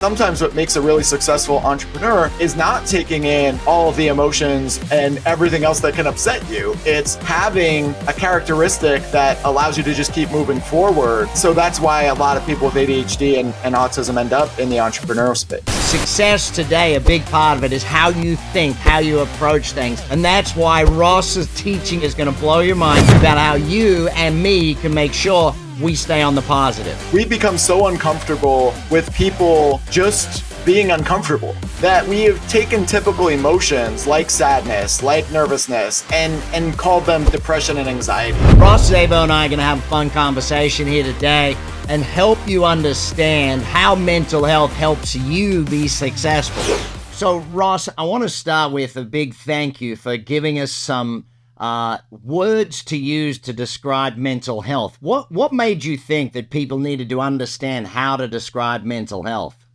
Sometimes what makes a really successful entrepreneur is not taking in all of the emotions and everything else that can upset you. It's having a characteristic that allows you to just keep moving forward. So that's why a lot of people with ADHD and autism end up in the entrepreneurial space. Success today, a big part of it is how you think, how you approach things. And that's why Ross's teaching is going to blow your mind about how you and me can make sure we stay on the positive. We've become so uncomfortable with people just being uncomfortable that we have taken typical emotions like sadness, like nervousness, and called them depression and anxiety. Ross Szabo and I are going to have a fun conversation here today and help you understand how mental health helps you be successful. So Ross, I want to start with a big thank you for giving us some words to use to describe mental health. What made you think that people needed to understand how to describe mental health?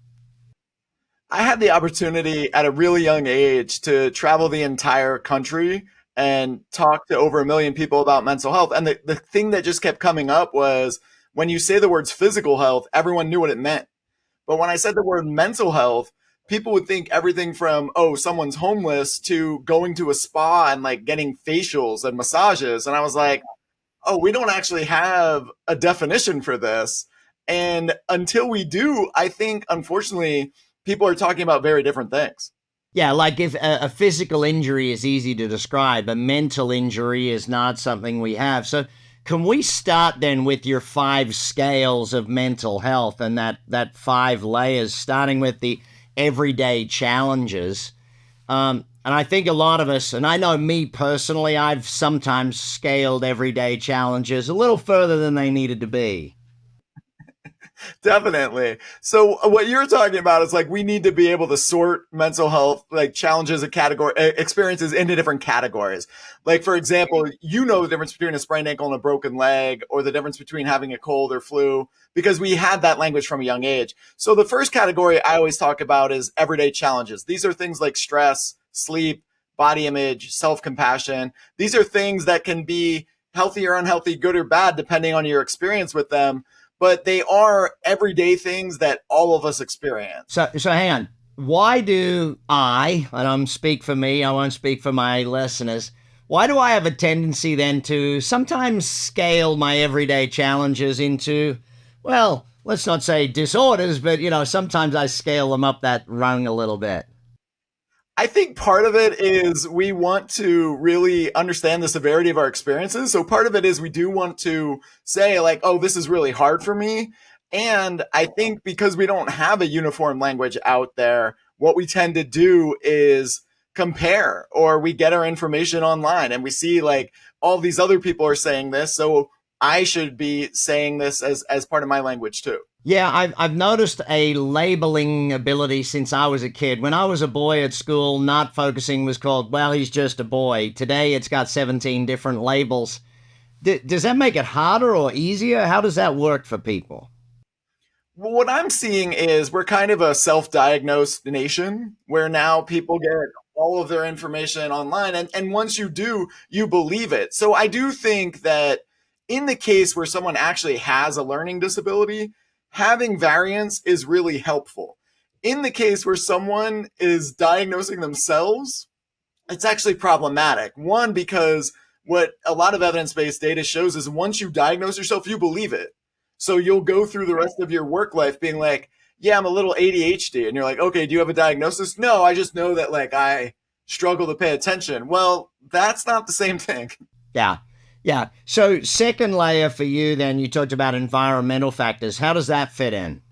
I had the opportunity at a really young age to travel the entire country and talk to over 1 million people about mental health. And the thing that just kept coming up was when you say the words physical health, everyone knew what it meant. But when I said the word mental health, people would think everything from, oh, someone's homeless to going to a spa and like getting facials and massages. And I was like, oh, we don't actually have a definition for this. And until we do, I think, unfortunately, people are talking about very different things. Yeah, like if a physical injury is easy to describe, a mental injury is not something we have. So can we start then with your 5 scales of mental health and that 5 layers, starting with the everyday challenges. And I think a lot of us, and I know me personally, I've sometimes scaled everyday challenges a little further than they needed to be. Definitely. So what you're talking about is like we need to be able to sort mental health like challenges and category experiences into different categories. Like for example, you know the difference between a sprained ankle and a broken leg, or the difference between having a cold or flu, because we had that language from a young age. So the first category I always talk about is everyday challenges. These are things like stress, sleep, body image, self-compassion. These are things that can be healthy or unhealthy, good or bad, depending on your experience with them. But they are everyday things that all of us experience. So hang on. Why do I don't speak for me, I won't speak for my listeners, why do I have a tendency then to sometimes scale my everyday challenges into, well, let's not say disorders, but, sometimes I scale them up that rung a little bit? I think part of it is we want to really understand the severity of our experiences. So part of it is we do want to say like, oh, this is really hard for me. And I think because we don't have a uniform language out there, what we tend to do is compare, or we get our information online and we see like all these other people are saying this. So I should be saying this as part of my language too. Yeah, I've noticed a labeling ability since I was a kid. When I was a boy at school, not focusing was called, well, he's just a boy. Today, it's got 17 different labels. Does that make it harder or easier? How does that work for people? Well, what I'm seeing is we're kind of a self-diagnosed nation where now people get all of their information online. And once you do, you believe it. So I do think that in the case where someone actually has a learning disability, having variance is really helpful. In the case where someone is diagnosing themselves, it's actually problematic. One, because what a lot of evidence-based data shows is once you diagnose yourself, you believe it. So you'll go through the rest of your work life being like, yeah, I'm a little ADHD. And you're like, okay, do you have a diagnosis? No, I just know that like I struggle to pay attention. Well, that's not the same thing. Yeah. Yeah. So second layer for you, then you talked about environmental factors. How does that fit in?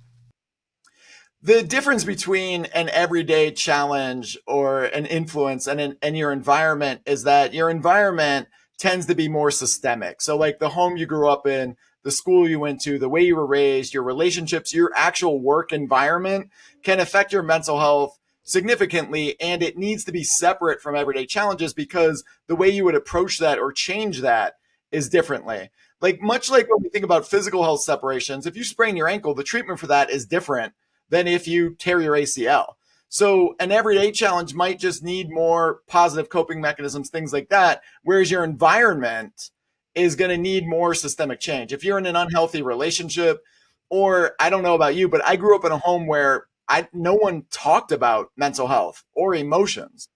The difference between an everyday challenge or an influence and your environment is that your environment tends to be more systemic. So like the home you grew up in, the school you went to, the way you were raised, your relationships, your actual work environment can affect your mental health significantly, and it needs to be separate from everyday challenges because the way you would approach that or change that is differently. Like much like when we think about physical health separations, if you sprain your ankle, the treatment for that is different than if you tear your ACL. So an everyday challenge might just need more positive coping mechanisms, things like that, whereas your environment is going to need more systemic change. If you're in an unhealthy relationship, or I don't know about you, but I grew up in a home where no one talked about mental health or emotions.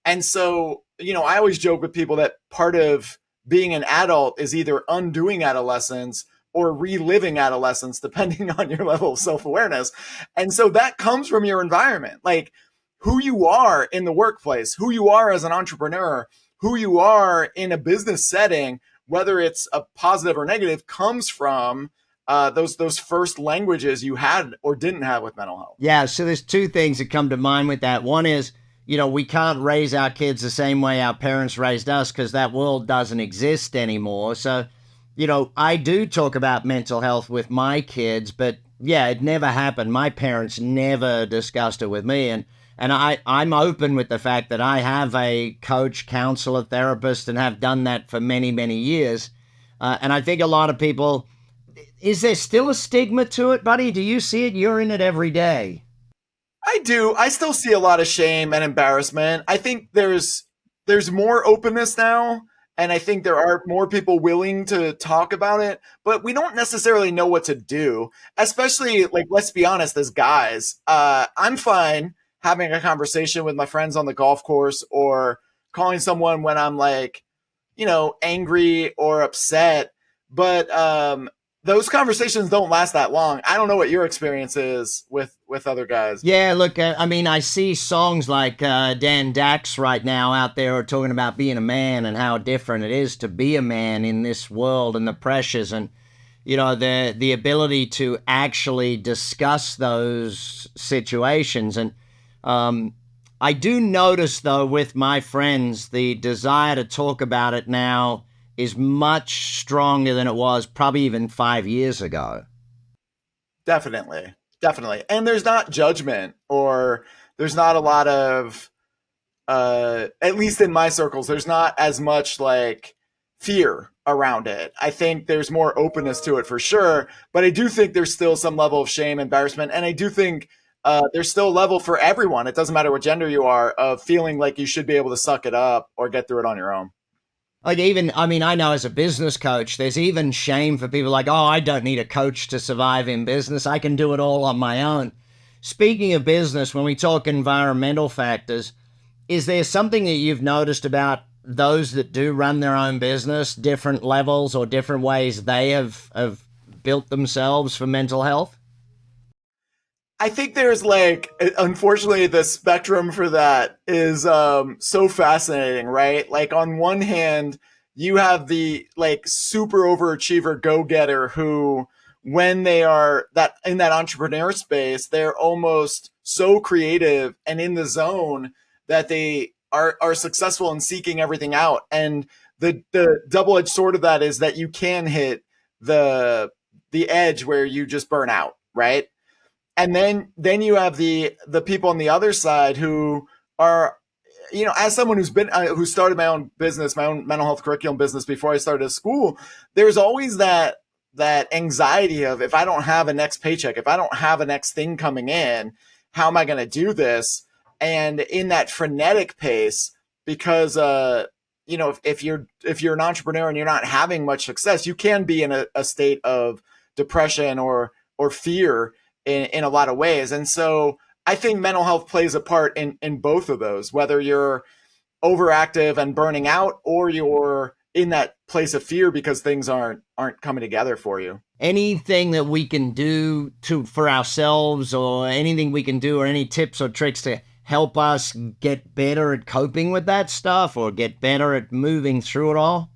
And so, I always joke with people that part of being an adult is either undoing adolescence or reliving adolescence, depending on your level of self awareness. And so that comes from your environment, like who you are in the workplace, who you are as an entrepreneur, who you are in a business setting, whether it's a positive or negative, comes from those first languages you had or didn't have with mental health. Yeah, so there's two things that come to mind with that. One is, we can't raise our kids the same way our parents raised us because that world doesn't exist anymore. So, I do talk about mental health with my kids, but yeah, it never happened. My parents never discussed it with me. And I'm open with the fact that I have a coach, counselor, therapist, and have done that for many, many years. And I think a lot of people, is there still a stigma to it, buddy? Do you see it? You're in it every day. I do. I still see a lot of shame and embarrassment. I think there's more openness now, and I think there are more people willing to talk about it, but we don't necessarily know what to do. Especially, like, let's be honest, as guys, I'm fine having a conversation with my friends on the golf course or calling someone when I'm like, angry or upset, but those conversations don't last that long. I don't know what your experience is with other guys. Yeah, look, I see songs like Dan Dax right now out there are talking about being a man and how different it is to be a man in this world and the pressures and, the ability to actually discuss those situations. And I do notice, though, with my friends, the desire to talk about it now is much stronger than it was probably even 5 years ago. Definitely. Definitely. And there's not judgment, or there's not a lot of at least in my circles, there's not as much like fear around it. I think there's more openness to it for sure, but I do think there's still some level of shame, embarrassment, and I do think there's still a level for everyone. It doesn't matter what gender you are, of feeling like you should be able to suck it up or get through it on your own. Like I know as a business coach, there's even shame for people like, oh, I don't need a coach to survive in business. I can do it all on my own. Speaking of business, when we talk environmental factors, is there something that you've noticed about those that do run their own business, different levels or different ways they have built themselves for mental health? I think there's like, unfortunately, the spectrum for that is so fascinating, right? Like, on one hand, you have the like super overachiever go getter who, when they are that in that entrepreneur space, they're almost so creative and in the zone that they are successful in seeking everything out. And the double edged sword of that is that you can hit the edge where you just burn out, right? And then you have the people on the other side who are, as someone who started my own business, my own mental health curriculum business before I started school, there's always that anxiety of, if I don't have a next paycheck, if I don't have a next thing coming in, how am I going to do this? And in that frenetic pace, because if you're an entrepreneur and you're not having much success, you can be in a state of depression or fear in a lot of ways. And so I think mental health plays a part in both of those, whether you're overactive and burning out, or you're in that place of fear because things aren't coming together for you. Anything that we can do for ourselves, or anything we can do, or any tips or tricks to help us get better at coping with that stuff or get better at moving through it all?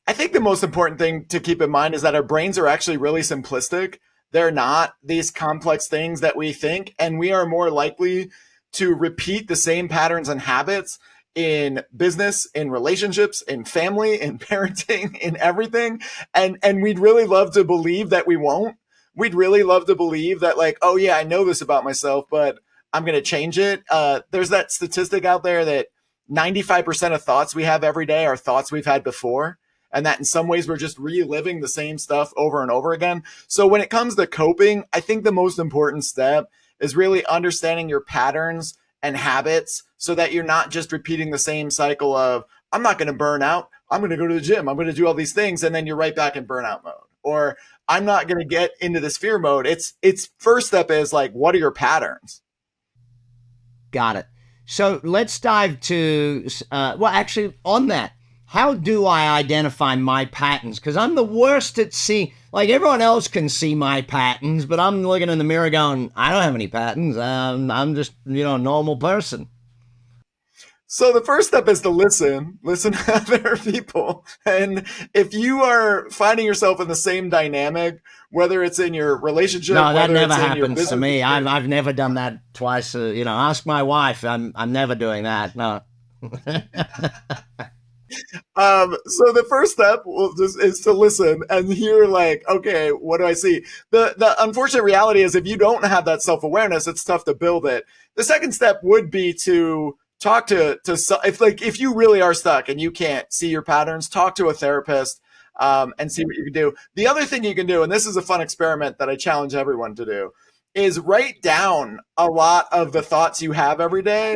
I think the most important thing to keep in mind is that our brains are actually really simplistic. They're not these complex things that we think, and we are more likely to repeat the same patterns and habits in business, in relationships, in family, in parenting, in everything. And we'd really love to believe that we won't. We'd really love to believe that, like, oh yeah, I know this about myself, but I'm going to change it. There's that statistic out there that 95% of thoughts we have every day are thoughts we've had before. And that in some ways we're just reliving the same stuff over and over again. So when it comes to coping, I think the most important step is really understanding your patterns and habits, so that you're not just repeating the same cycle of, I'm not going to burn out, I'm going to go to the gym, I'm going to do all these things, and then you're right back in burnout mode. or I'm not going to get into this fear mode. It's first step is like, what are your patterns? Got it. So let's dive to, well, actually, on that, how do I identify my patterns? Because I'm the worst at seeing, like everyone else can see my patterns, but I'm looking in the mirror going, I don't have any patterns. I'm just, a normal person. So the first step is to listen to other people. And if you are finding yourself in the same dynamic, whether it's in your relationship, No, that whether never it's in your happens to business, me. I've never done that twice. Ask my wife. I'm never doing that. No. so the first step is to listen and hear like, okay, what do I see? The unfortunate reality is if you don't have that self-awareness, it's tough to build it. The second step would be to talk to if you really are stuck and you can't see your patterns, talk to a therapist and see what you can do. The other thing you can do, and this is a fun experiment that I challenge everyone to do, is write down a lot of the thoughts you have every day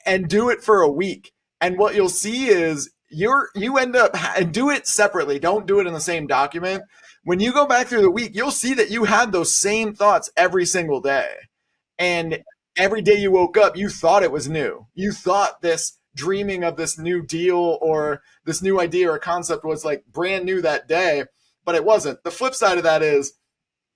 and do it for a week. And what you'll see is you end up and do it separately. Don't do it in the same document. When you go back through the week, you'll see that you had those same thoughts every single day. And every day you woke up, you thought it was new. You thought this dreaming of this new deal or this new idea or concept was like brand new that day, but it wasn't. The flip side of that is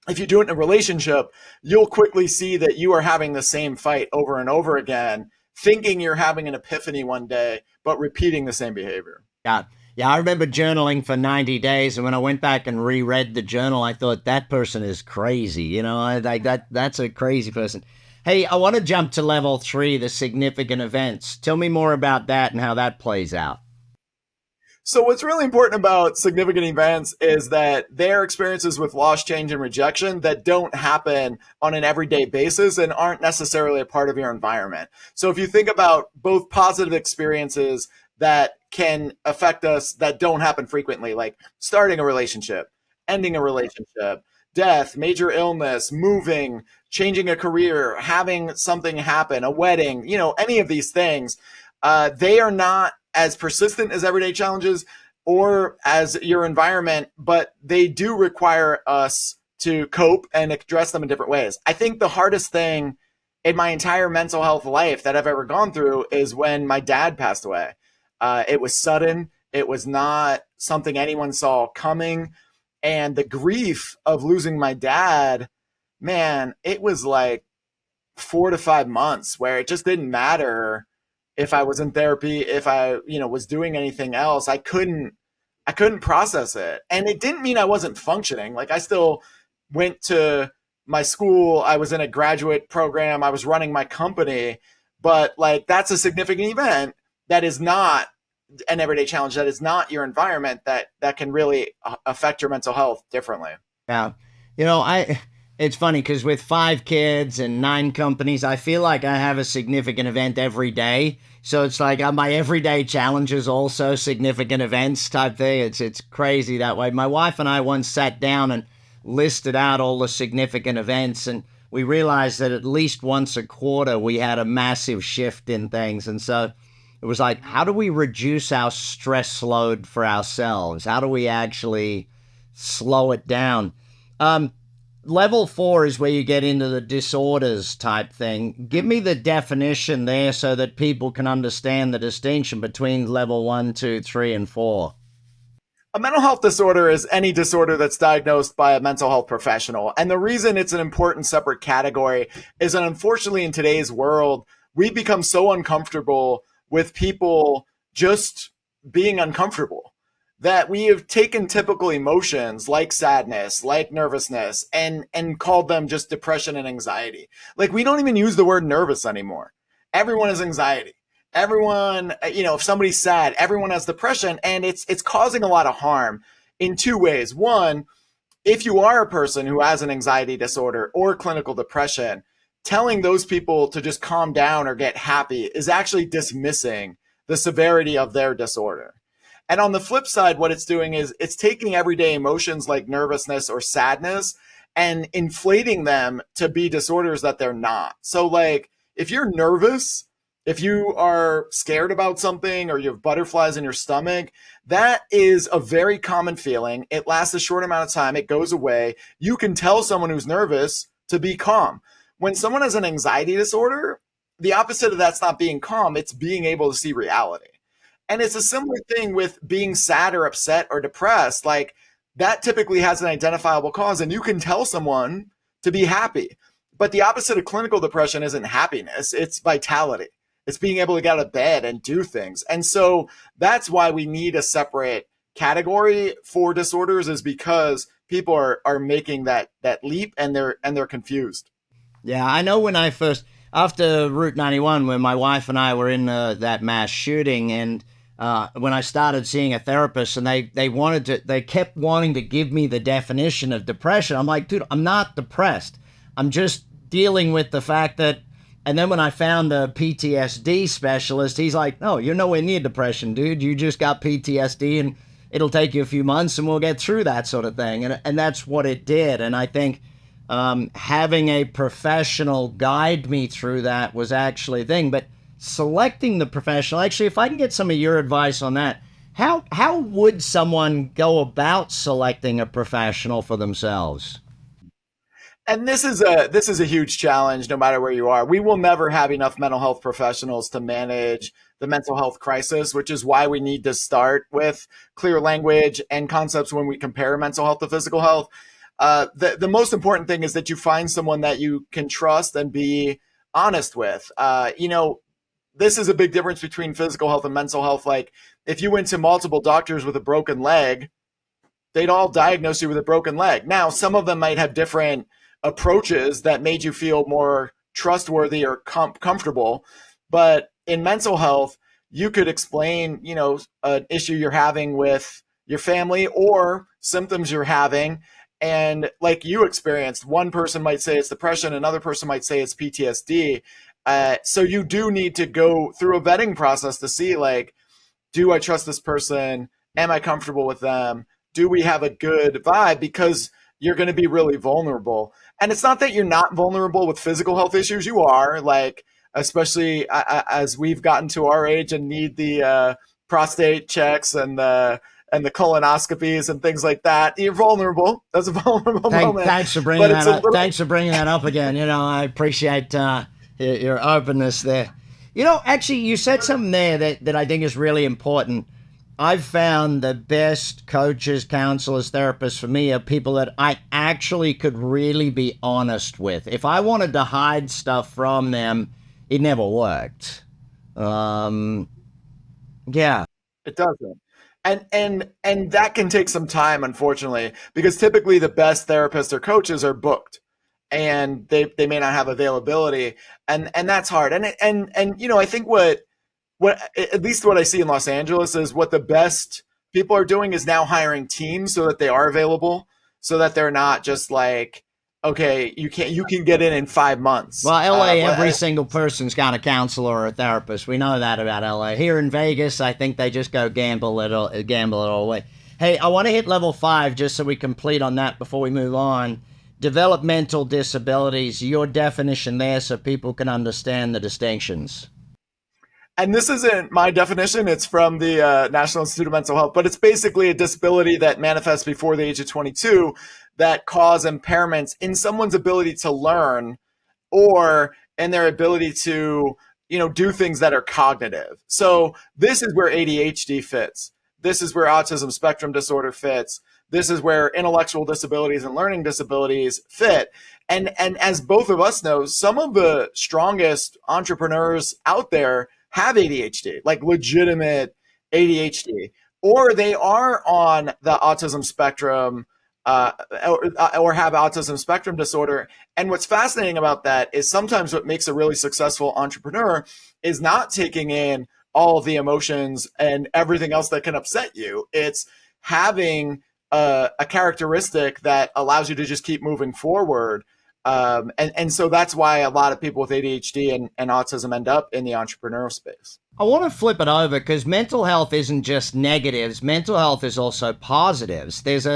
if you do it in a relationship, you'll quickly see that you are having the same fight over and over again, thinking you're having an epiphany one day, but repeating the same behavior. Yeah. Yeah, I remember journaling for 90 days, and when I went back and reread the journal, I thought that person is crazy. That's a crazy person. Hey, I want to jump to level 3, the significant events. Tell me more about that and how that plays out. So what's really important about significant events is that they're experiences with loss, change, and rejection that don't happen on an everyday basis and aren't necessarily a part of your environment. So if you think about both positive experiences that can affect us that don't happen frequently, like starting a relationship, ending a relationship, death, major illness, moving, changing a career, having something happen, a wedding, any of these things, they are not as persistent as everyday challenges or as your environment, but they do require us to cope and address them in different ways. I think the hardest thing in my entire mental health life that I've ever gone through is when my dad passed away. It was sudden. It was not something anyone saw coming. And the grief of losing my dad, man, it was like 4 to 5 months where it just didn't matter if I was in therapy, if I, was doing anything else. I couldn't process it. And it didn't mean I wasn't functioning. Like I still went to my school. I was in a graduate program. I was running my company, but like that's a significant event that is not an everyday challenge. That is not your environment that can really affect your mental health differently. Yeah. It's funny because with 5 kids and 9 companies, I feel like I have a significant event every day. So it's like my everyday challenges also significant events type thing. It's crazy that way. My wife and I once sat down and listed out all the significant events, and we realized that at least once a quarter we had a massive shift in things. And so it was like, how do we reduce our stress load for ourselves? How do we actually slow it down? Level 4 is where you get into the disorders type thing. Give me the definition there so that people can understand the distinction between level 1, 2, 3, and 4. A mental health disorder is any disorder that's diagnosed by a mental health professional. And the reason it's an important separate category is that unfortunately in today's world, we've become so uncomfortable with people just being uncomfortable that we have taken typical emotions like sadness, like nervousness, and called them just depression and anxiety. Like we don't even use the word nervous anymore. Everyone has anxiety. Everyone, if somebody's sad, everyone has depression, and it's causing a lot of harm in 2 ways. One, if you are a person who has an anxiety disorder or clinical depression, telling those people to just calm down or get happy is actually dismissing the severity of their disorder. And on the flip side, what it's doing is it's taking everyday emotions like nervousness or sadness and inflating them to be disorders that they're not. So like if you're nervous If you are scared about something or you have butterflies in your stomach, that is a very common feeling. It lasts a short amount of time, it goes away. You can tell someone who's nervous to be calm. When someone has an anxiety disorder, the opposite of that's not being calm, it's being able to see reality. And it's a similar thing with being sad or upset or depressed. Like that typically has an identifiable cause, and you can tell someone to be happy. But the opposite of clinical depression isn't happiness, it's vitality. It's being able to get out of bed and do things. And so that's why we need a separate category for disorders, is because people are making that leap, and they're confused. Yeah, I know when I first, after Route 91, when my wife and I were in that mass shooting, and when I started seeing a therapist, and they kept wanting to give me the definition of depression. I'm like, dude, I'm not depressed. I'm just dealing with the fact that, and then when I found a PTSD specialist, he's like, no, you're nowhere near depression, dude. You just got PTSD, and it'll take you a few months and we'll get through that sort of thing. And that's what it did. And I think having a professional guide me through that was actually a thing. But selecting the professional, actually, if I can get some of your advice on that, how would someone go about selecting a professional for themselves? And this is a huge challenge no matter where you are. We will never have enough mental health professionals to manage the mental health crisis, which is why we need to start with clear language and concepts when we compare mental health to physical health. The most important thing is that you find someone that you can trust and be honest with. This is a big difference between physical health and mental health. Like if you went to multiple doctors with a broken leg, they'd all diagnose you with a broken leg. Now, some of them might have different approaches that made you feel more trustworthy or comfortable. But in mental health, you could explain, an issue you're having with your family or symptoms you're having. And like you experienced, one person might say it's depression, another person might say it's PTSD. So you do need to go through a vetting process to see, like, do I trust this person? Am I comfortable with them? Do we have a good vibe? Because you're going to be really vulnerable. And it's not that you're not vulnerable with physical health issues. You are, like, especially as we've gotten to our age and need the prostate checks and the colonoscopies and things like that. You're vulnerable. That's a vulnerable moment. Thanks for bringing that up. Thanks for bringing that up again. I appreciate your openness there. Actually, you said something there that I think is really important. I've found the best coaches, counselors, therapists for me are people that I actually could really be honest with. If I wanted to hide stuff from them, it never worked. Yeah. It doesn't. And that can take some time, unfortunately, because typically the best therapists or coaches are booked and they may not have availability, and that's hard. And I think what at least what I see in Los Angeles is what the best people are doing is now hiring teams so that they are available, so that they're not just like, okay, you can get in 5 months. Well, LA, every single person's got a counselor or a therapist. We know that about LA. Here in Vegas, I think they just go gamble it all away. Hey, I want to hit level 5 just so we complete on that before we move on. Developmental disabilities, your definition there so people can understand the distinctions. And this isn't my definition, it's from the National Institute of Mental Health, but it's basically a disability that manifests before the age of 22 that cause impairments in someone's ability to learn or in their ability to, do things that are cognitive. So this is where ADHD fits. This is where autism spectrum disorder fits. This is where intellectual disabilities and learning disabilities fit. And as both of us know, some of the strongest entrepreneurs out there have ADHD, like legitimate ADHD, or they are on the autism spectrum or have autism spectrum disorder. And what's fascinating about that is sometimes what makes a really successful entrepreneur is not taking in all of the emotions and everything else that can upset you. It's having a characteristic that allows you to just keep moving forward. And so that's why a lot of people with ADHD and autism end up in the entrepreneurial space. I want to flip it over because mental health isn't just negatives. Mental health is also positives. There's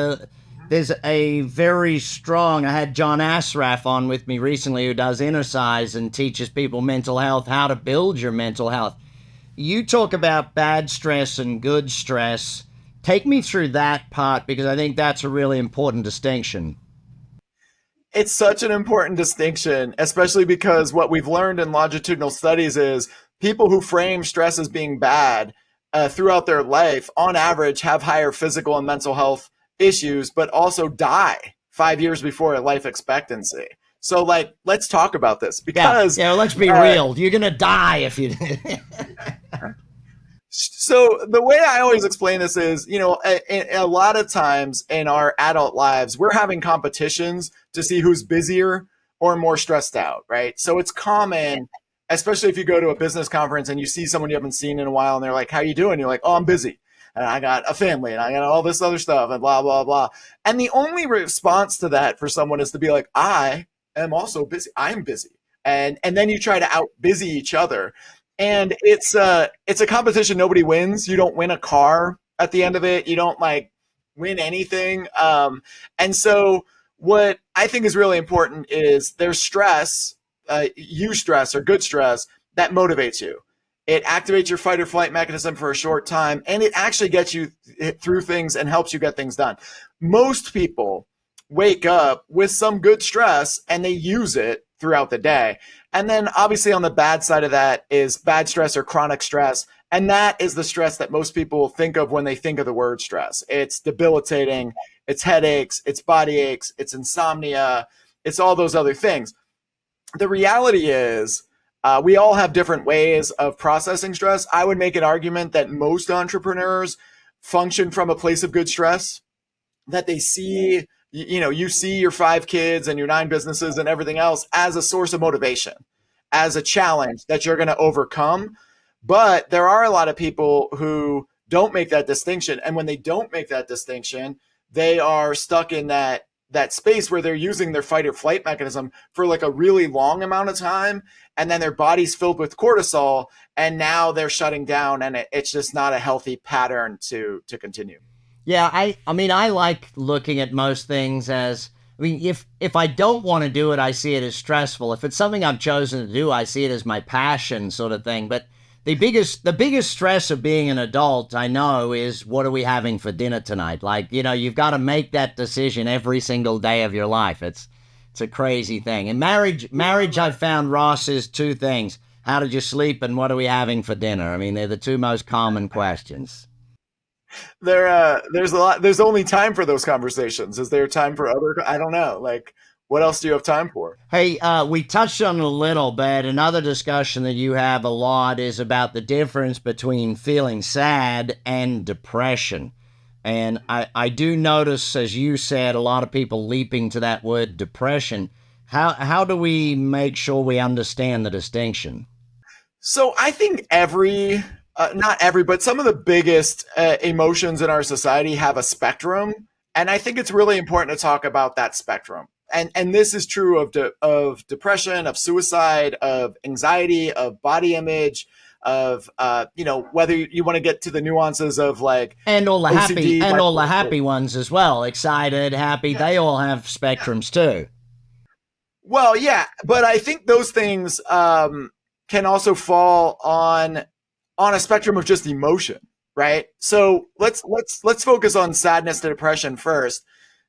There's a very strong, I had John Asraf on with me recently who does Innercise and teaches people mental health, how to build your mental health. You talk about bad stress and good stress. Take me through that part because I think that's a really important distinction. It's such an important distinction, especially because what we've learned in longitudinal studies is people who frame stress as being bad throughout their life, on average, have higher physical and mental health issues, but also die 5 years before life expectancy. So, like, let's talk about this Yeah, because yeah. Let's be real. You're gonna die if you. so the way I always explain this is, a lot of times in our adult lives, we're having competitions to see who's busier or more stressed out, right? So it's common, especially if you go to a business conference and you see someone you haven't seen in a while and they're like, how you doing? You're like, oh, I'm busy. And I got a family and I got all this other stuff and blah, blah, blah. And the only response to that for someone is to be like, I am also busy. I'm busy. And then you try to out busy each other. And it's a competition nobody wins. You don't win a car at the end of it. You don't like win anything. And so what I think is really important is there's stress, stress or good stress that motivates you. It activates your fight or flight mechanism for a short time, and it actually gets you through things and helps you get things done. Most people wake up with some good stress and they use it throughout the day. And then obviously on the bad side of that is bad stress or chronic stress. And that is the stress that most people think of when they think of the word stress. It's debilitating, it's headaches, it's body aches, it's insomnia, it's all those other things. The reality is we all have different ways of processing stress. I would make an argument that most entrepreneurs function from a place of good stress, that they see, you see your 5 kids and your 9 businesses and everything else as a source of motivation, as a challenge that you're going to overcome. But there are a lot of people who don't make that distinction. And when they don't make that distinction, they are stuck in that space where they're using their fight or flight mechanism for like a really long amount of time. And then their body's filled with cortisol and now they're shutting down, and it's just not a healthy pattern to continue. Yeah, I mean, I like looking at most things as, I mean, if I don't want to do it, I see it as stressful. If it's something I've chosen to do, I see it as my passion sort of thing. But the biggest stress of being an adult, I know, is what are we having for dinner tonight? Like, you've got to make that decision every single day of your life. It's a crazy thing. And marriage I've found, Ross, is 2 things. How did you sleep and what are we having for dinner? I mean, they're the 2 most common questions. There's only time for those conversations. Is there time for other? I don't know. Like, what else do you have time for? Hey, we touched on it a little bit. Another discussion that you have a lot is about the difference between feeling sad and depression. And I do notice, as you said, a lot of people leaping to that word depression. How do we make sure we understand the distinction? So I think not every, but some of the biggest emotions in our society have a spectrum. And I think it's really important to talk about that spectrum. And this is true of depression, of suicide, of anxiety, of body image, of whether you want to get to the nuances of like and all the OCD, happy ones as well, excited, happy. They all have spectrums too. Well, yeah, but I think those things can also fall on a spectrum of just emotion, right? So let's focus on sadness to depression first.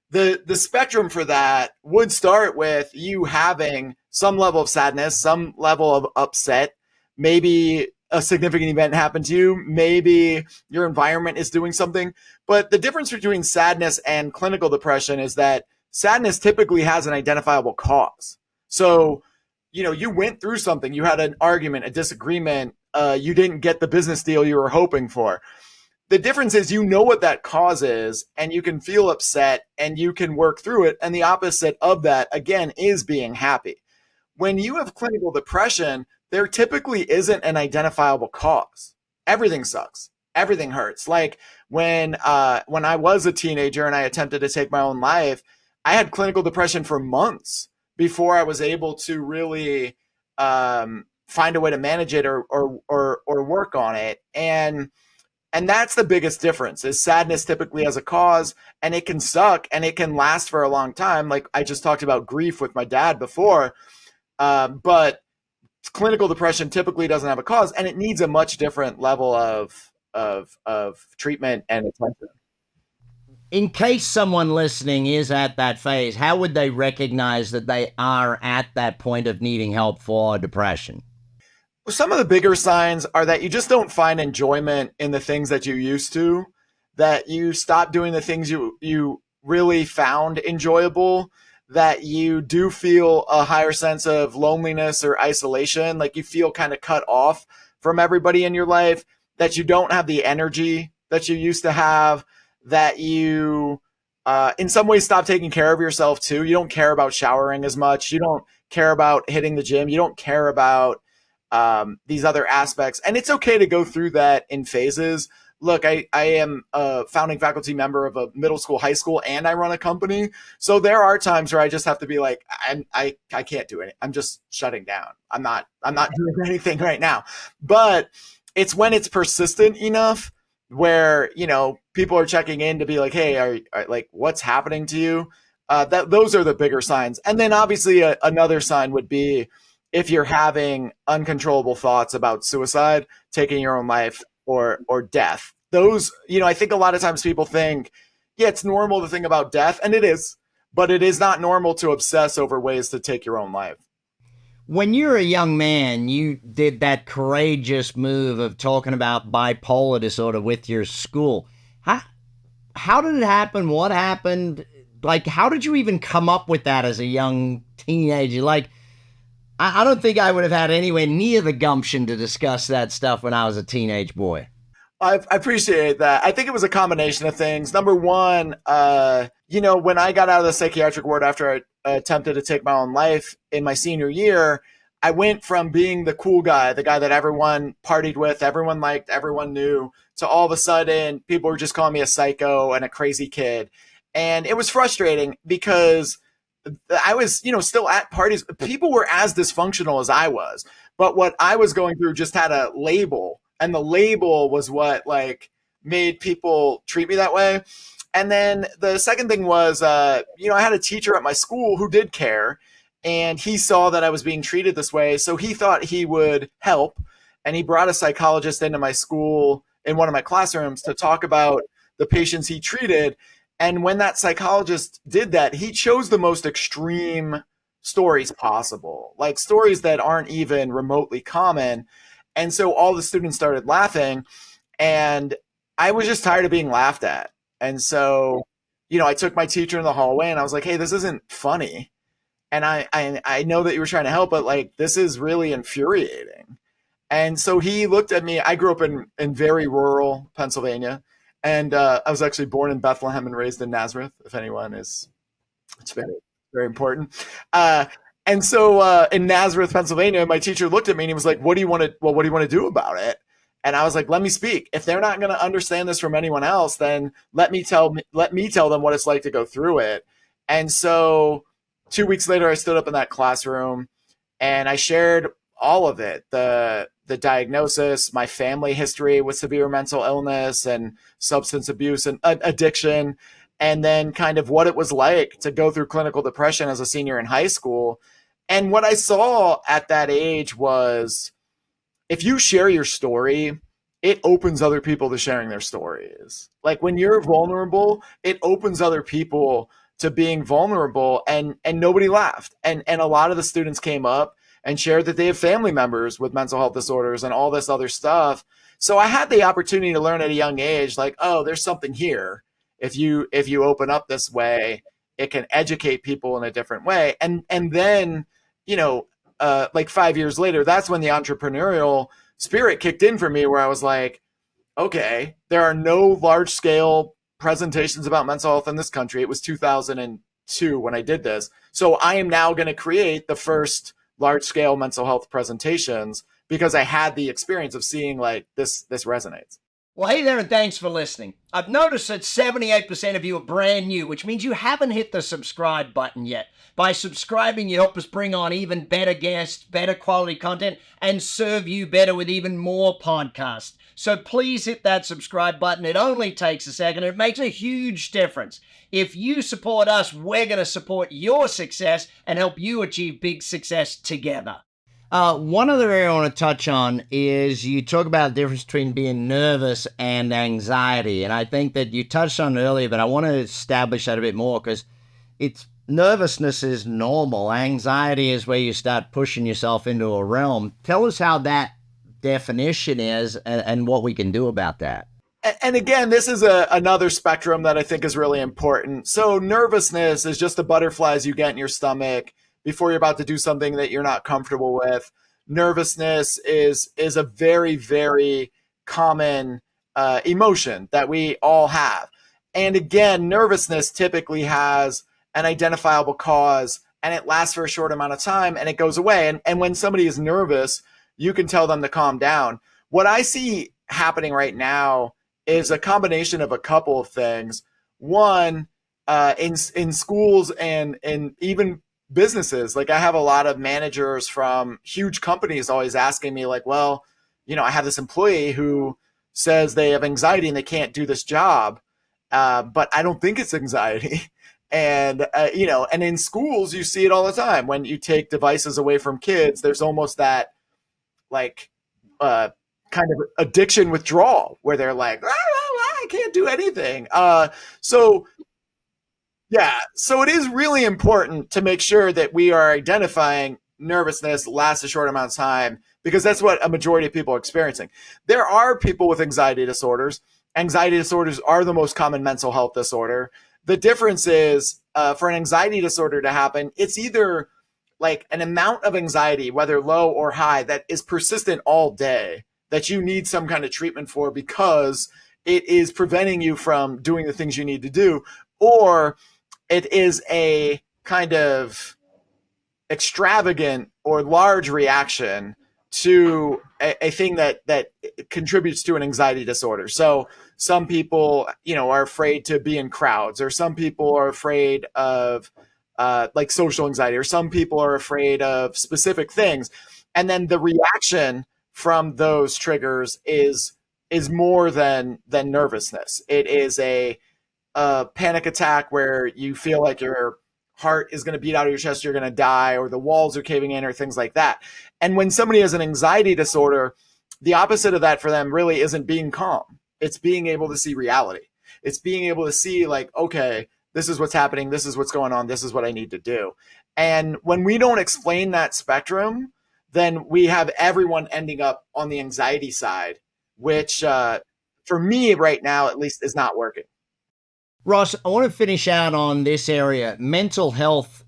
The spectrum for that would start with you having some level of sadness, some level of upset, maybe a significant event happened to you, maybe your environment is doing something. But the difference between sadness and clinical depression is that sadness typically has an identifiable cause. So, you went through something, you had an argument, a disagreement, you didn't get the business deal you were hoping for. The difference is what that cause is, and you can feel upset and you can work through it. And the opposite of that, again, is being happy. When you have clinical depression, there typically isn't an identifiable cause. Everything sucks. Everything hurts. Like when I was a teenager and I attempted to take my own life, I had clinical depression for months before I was able to really find a way to manage it or work on it. And And that's the biggest difference is sadness typically has a cause, and it can suck and it can last for a long time. Like I just talked about grief with my dad before. But clinical depression typically doesn't have a cause, and it needs a much different level of treatment and attention. In case someone listening is at that phase, how would they recognize that they are at that point of needing help for depression? Some of the bigger signs are that you just don't find enjoyment in the things that you used to, that you stop doing the things you really found enjoyable, that you do feel a higher sense of loneliness or isolation, like you feel kind of cut off from everybody in your life, that you don't have the energy that you used to have, that you in some ways stop taking care of yourself too. You don't care about showering as much. You don't care about hitting the gym. You don't care about these other aspects. And it's okay to go through that in phases. Look, I am a founding faculty member of a middle school, high school, and I run a company. So there are times where I just have to be like, I can't do it. I'm just shutting down. I'm not doing anything right now. But it's when it's persistent enough where, people are checking in to be like, hey, are like, what's happening to you? Those are the bigger signs. And then obviously another sign would be if you're having uncontrollable thoughts about suicide, taking your own life, or death. Those, I think a lot of times people think, yeah, it's normal to think about death, and it is, but it is not normal to obsess over ways to take your own life. When you're a young man, you did that courageous move of talking about bipolar disorder with your school. How did it happen? What happened? Like, how did you even come up with that as a young teenager? Like, I don't think I would have had anywhere near the gumption to discuss that stuff when I was a teenage boy. I appreciate that. I think it was a combination of things. Number one, when I got out of the psychiatric ward after I attempted to take my own life in my senior year, I went from being the cool guy, the guy that everyone partied with, everyone liked, everyone knew, to all of a sudden people were just calling me a psycho and a crazy kid. And it was frustrating because I was, still at parties. People were as dysfunctional as I was, but what I was going through just had a label, and the label was what made people treat me that way. And then the second thing was, I had a teacher at my school who did care, and he saw that I was being treated this way, so he thought he would help, and he brought a psychologist into my school in one of my classrooms to talk about the patients he treated. And when that psychologist did that, he chose the most extreme stories possible, like stories that aren't even remotely common. And so all the students started laughing, and I was just tired of being laughed at. And so, I took my teacher in the hallway and I was like, hey, this isn't funny. And I know that you were trying to help, but this is really infuriating. And so he looked at me. I grew up in very rural Pennsylvania. And I was actually born in Bethlehem and raised in Nazareth, if anyone is, it's very, very important. And so in Nazareth, Pennsylvania, my teacher looked at me and he was like, what do you want to do about it? And I was like, let me speak. If they're not going to understand this from anyone else, then let me tell them what it's like to go through it. And so 2 weeks later, I stood up in that classroom and I shared all of it, the diagnosis, my family history with severe mental illness and substance abuse and addiction, and then kind of what it was like to go through clinical depression as a senior in high school. And what I saw at that age was, if you share your story, it opens other people to sharing their stories. Like when you're vulnerable, it opens other people to being vulnerable, and nobody laughed. And a lot of the students came up and shared that they have family members with mental health disorders and all this other stuff. So I had the opportunity to learn at a young age, like, oh, there's something here. If you open up this way, it can educate people in a different way. And then, 5 years later, that's when the entrepreneurial spirit kicked in for me, where I was like, okay, there are no large scale presentations about mental health in this country. It was 2002 when I did this. So I am now going to create the first large scale mental health presentations because I had the experience of seeing this resonates. Well, hey there, and thanks for listening. I've noticed that 78% of you are brand new, which means you haven't hit the subscribe button yet. By subscribing, you help us bring on even better guests, better quality content, and serve you better with even more podcasts. So please hit that subscribe button. It only takes a second. It makes a huge difference. If you support us, we're going to support your success and help you achieve big success together. One other area I want to touch on is you talk about the difference between being nervous and anxiety. And I think that you touched on it earlier, but I want to establish that a bit more because nervousness is normal. Anxiety is where you start pushing yourself into a realm. Tell us how that definition is and what we can do about that. And again, this is another spectrum that I think is really important. So nervousness is just the butterflies you get in your stomach before you're about to do something that you're not comfortable with. Nervousness is a very, very common emotion that we all have. And again, nervousness typically has an identifiable cause and it lasts for a short amount of time and it goes away. And when somebody is nervous, you can tell them to calm down. What I see happening right now is a combination of a couple of things. One, in schools and even businesses, like I have a lot of managers from huge companies always asking me like, well, I have this employee who says they have anxiety and they can't do this job, but I don't think it's anxiety. And, and in schools, you see it all the time. When you take devices away from kids, there's almost that like kind of addiction withdrawal where they're like, I can't do anything. So it is really important to make sure that we are identifying nervousness lasts a short amount of time because that's what a majority of people are experiencing. There are people with anxiety disorders. Anxiety disorders are the most common mental health disorder. The difference is for an anxiety disorder to happen, it's either like an amount of anxiety, whether low or high, that is persistent all day, that you need some kind of treatment for because it is preventing you from doing the things you need to do, or it is a kind of extravagant or large reaction to a thing that contributes to an anxiety disorder. So some people, are afraid to be in crowds, or some people are afraid of like social anxiety, or some people are afraid of specific things. And then the reaction from those triggers is more than nervousness. It is a panic attack where you feel like your heart is going to beat out of your chest, you're going to die, or the walls are caving in, or things like that. And when somebody has an anxiety disorder, the opposite of that for them really isn't being calm. It's being able to see reality. It's being able to see like, okay, this is what's happening. This is what's going on. This is what I need to do. And when we don't explain that spectrum, then we have everyone ending up on the anxiety side, which for me right now, at least, is not working. Ross, I want to finish out on this area, mental health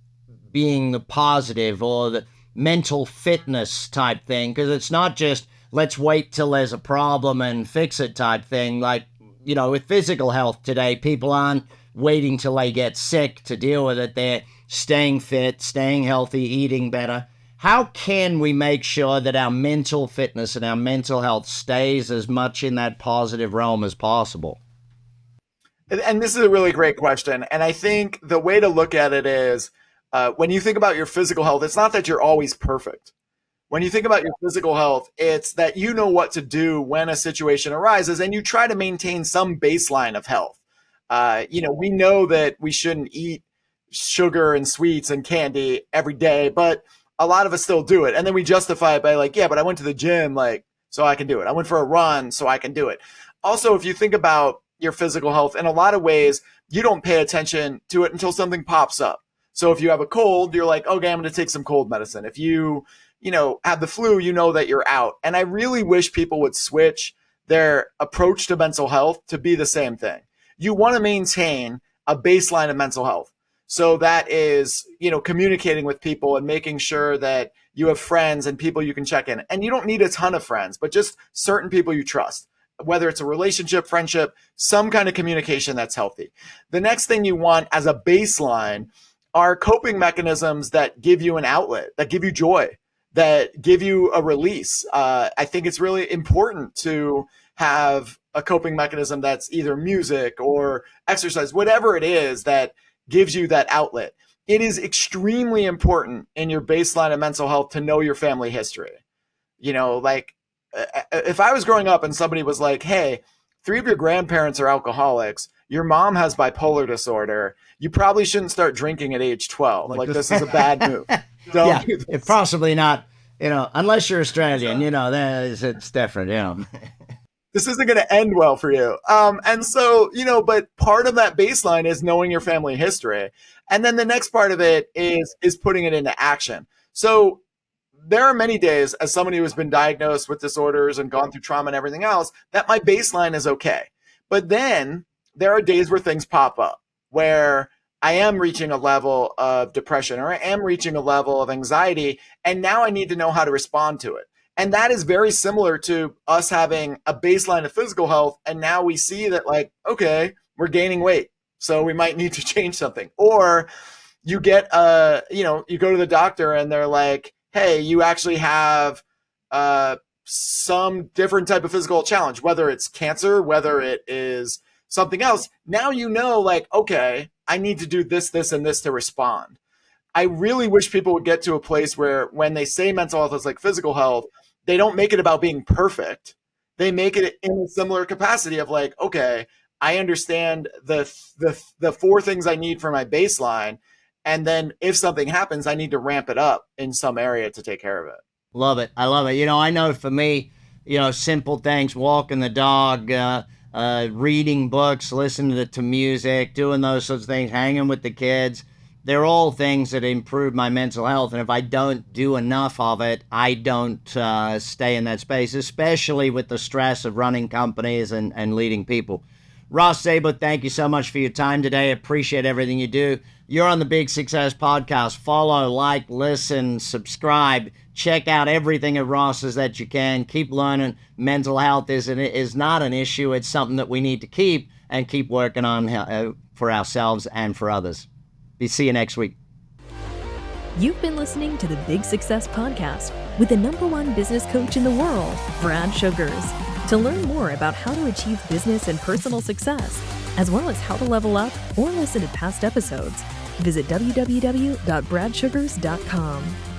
being the positive or the mental fitness type thing, because it's not just let's wait till there's a problem and fix it type thing. Like, with physical health today, people aren't waiting till they get sick to deal with it. They're staying fit, staying healthy, eating better. How can we make sure that our mental fitness and our mental health stays as much in that positive realm as possible? And this is a really great question. And I think the way to look at it is when you think about your physical health, it's not that you're always perfect. When you think about your physical health, it's that you know what to do when a situation arises and you try to maintain some baseline of health. We know that we shouldn't eat sugar and sweets and candy every day, but a lot of us still do it. And then we justify it by like, yeah, but I went to the gym, like, so I can do it. I went for a run, so I can do it. Also, if you think about your physical health, in a lot of ways, you don't pay attention to it until something pops up. So if you have a cold, you're like, okay, I'm going to take some cold medicine. If you have the flu, you know that you're out. And I really wish people would switch their approach to mental health to be the same thing. You want to maintain a baseline of mental health. So that is, communicating with people and making sure that you have friends and people you can check in. And you don't need a ton of friends, but just certain people you trust, whether it's a relationship, friendship, some kind of communication that's healthy. The next thing you want as a baseline are coping mechanisms that give you an outlet, that give you joy, that give you a release. I think it's really important to have a coping mechanism that's either music or exercise, whatever it is that gives you that outlet. It is extremely important in your baseline of mental health to know your family history. You know, like if I was growing up and somebody was like, hey, 3 of your grandparents are alcoholics, your mom has bipolar disorder, you probably shouldn't start drinking at age 12. Like this is a bad move. Don't do this. It's possibly not, unless you're Australian, it's different, This isn't going to end well for you. And so, but part of that baseline is knowing your family history. And then the next part of it is putting it into action. So there are many days as somebody who has been diagnosed with disorders and gone through trauma and everything else, that my baseline is okay. But then there are days where things pop up, where I am reaching a level of depression or I am reaching a level of anxiety, and now I need to know how to respond to it. And that is very similar to us having a baseline of physical health. And now we see that, like, okay, we're gaining weight, so we might need to change something. Or you get, you go to the doctor and they're like, hey, you actually have some different type of physical challenge, whether it's cancer, whether it is something else. Now like, okay, I need to do this, this, and this to respond. I really wish people would get to a place where when they say mental health is like physical health, they don't make it about being perfect. They make it in a similar capacity of like, okay, I understand the 4 things I need for my baseline. And then if something happens, I need to ramp it up in some area to take care of it. Love it. I love it. I know for me, simple things, walking the dog, reading books, listening to music, doing those sorts of things, hanging with the kids. They're all things that improve my mental health. And if I don't do enough of it, I don't stay in that space, especially with the stress of running companies and leading people. Ross Szabo, thank you so much for your time today. Appreciate everything you do. You're on the Big Success Podcast. Follow, like, listen, subscribe. Check out everything of Ross's that you can. Keep learning. Mental health is not an issue. It's something that we need to keep working on for ourselves and for others. See you next week. You've been listening to the Big Success Podcast with the #1 business coach in the world, Brad Sugars. To learn more about how to achieve business and personal success, as well as how to level up or listen to past episodes, visit www.bradsugars.com.